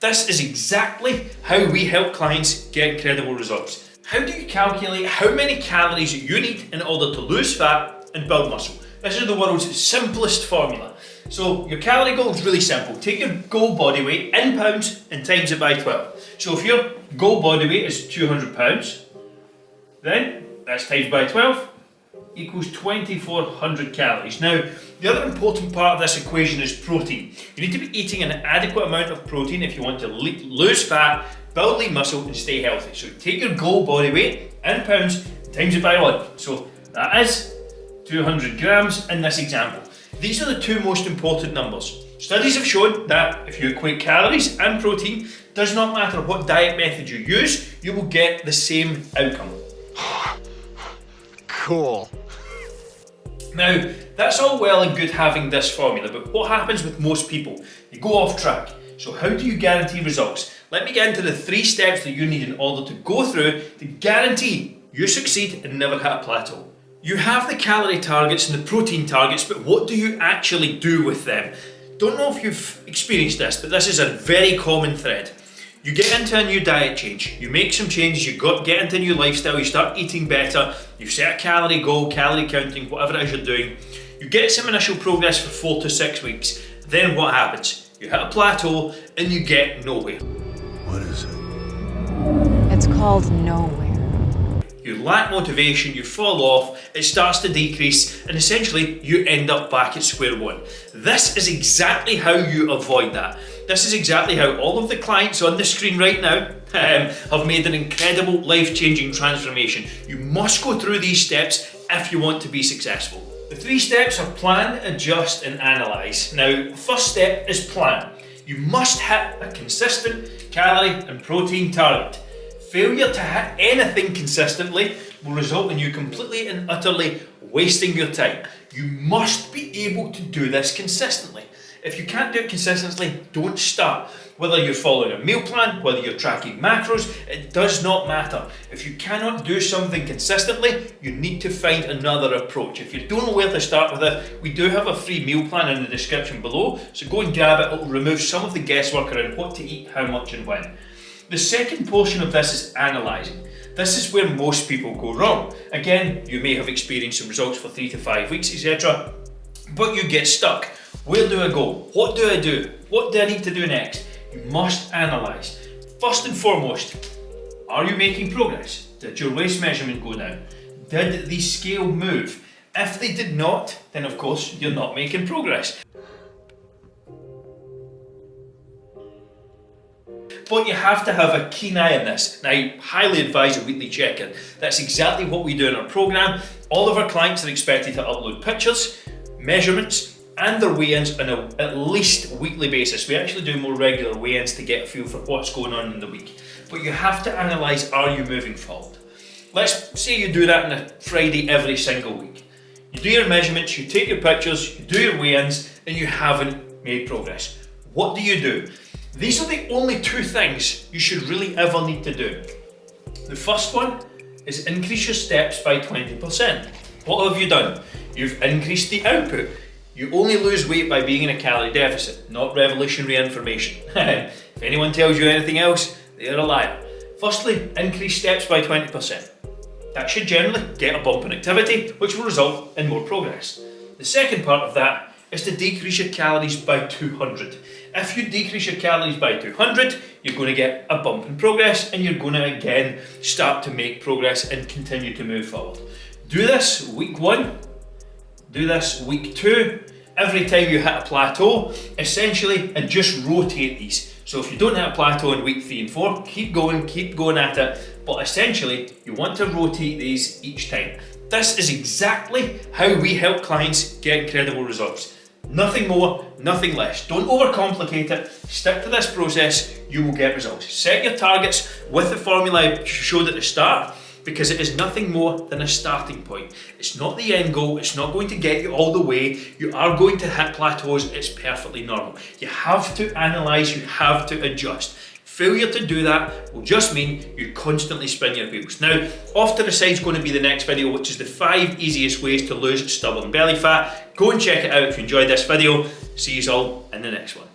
This is exactly how we help clients get incredible results. How do you calculate how many calories you need in order to lose fat and build muscle? This is the world's simplest formula. So your calorie goal is really simple. Take your goal body weight in pounds and times it by 12. So if your goal body weight is 200 pounds, then that's times by 12 equals 2,400 calories. Now, the other important part of this equation is protein. You need to be eating an adequate amount of protein if you want to lose fat, build lean muscle and stay healthy. So take your goal body weight in pounds, times it by 1. So that is 200 grams in this example. These are the two most important numbers. Studies have shown that if you equate calories and protein, does not matter what diet method you use, you will get the same outcome. Cool. Now, that's all well and good having this formula, but what happens with most people? You go off track. So how do you guarantee results? Let me get into the 3 steps that you need in order to go through to guarantee you succeed and never hit a plateau. You have the calorie targets and the protein targets, but what do you actually do with them? Don't know if you've experienced this, but this is a very common thread. You get into a new diet change, you make some changes, you get into a new lifestyle, you start eating better, you set a calorie goal, calorie counting, whatever it is you're doing. You get some initial progress for 4 to 6 weeks. Then what happens? You hit a plateau and you get nowhere. What is it? It's called nowhere. You lack motivation, you fall off, it starts to decrease, and essentially you end up back at square one. This is exactly how you avoid that. This is exactly how all of the clients on the screen right now have made an incredible life-changing transformation. You must go through these steps if you want to be successful. The 3 steps are plan, adjust, and analyze. Now, the first step is plan. You must hit a consistent calorie and protein target. Failure to hit anything consistently will result in you completely and utterly wasting your time. You must be able to do this consistently. If you can't do it consistently, don't start. Whether you're following a meal plan, whether you're tracking macros, it does not matter. If you cannot do something consistently, you need to find another approach. If you don't know where to start with it, we do have a free meal plan in the description below, so go and grab it. It will remove some of the guesswork around what to eat, how much and when. The second portion of this is analysing. This is where most people go wrong. Again, you may have experienced some results for 3 to 5 weeks, etc., but you get stuck. Where do I go? What do I do? What do I need to do next? You must analyse. First and foremost, are you making progress? Did your waist measurement go down? Did the scale move? If they did not, then of course you're not making progress. But you have to have a keen eye on this. Now, I highly advise a weekly check-in. That's exactly what we do in our program. All of our clients are expected to upload pictures, measurements, and their weigh-ins on a at least weekly basis. We actually do more regular weigh-ins to get a feel for what's going on in the week. But you have to analyse, are you moving forward? Let's say you do that on a Friday every single week. You do your measurements, you take your pictures, you do your weigh-ins, and you haven't made progress. What do? These are the only 2 things you should really ever need to do. The first one is increase your steps by 20%. What have you done? You've increased the output. You only lose weight by being in a calorie deficit, not revolutionary information. If anyone tells you anything else, they're a liar. Firstly, increase steps by 20%. That should generally get a bump in activity, which will result in more progress. The second part of that is to decrease your calories by 200. If you decrease your calories by 200, you're going to get a bump in progress and you're going to again start to make progress and continue to move forward. Do this week 1, do this week 2, every time you hit a plateau, essentially, and just rotate these. So if you don't hit a plateau in week 3 and 4, keep going at it, but essentially, you want to rotate these each time. This is exactly how we help clients get incredible results. Nothing more, nothing less. Don't overcomplicate it. Stick to this process, you will get results. Set your targets with the formula I showed at the start, because it is nothing more than a starting point. It's not the end goal, it's not going to get you all the way. You are going to hit plateaus, it's perfectly normal. You have to analyse, you have to adjust. Failure to do that will just mean you constantly spin your wheels. Now, off to the side is going to be the next video, which is the 5 easiest ways to lose stubborn belly fat. Go and check it out if you enjoyed this video. See you all in the next one.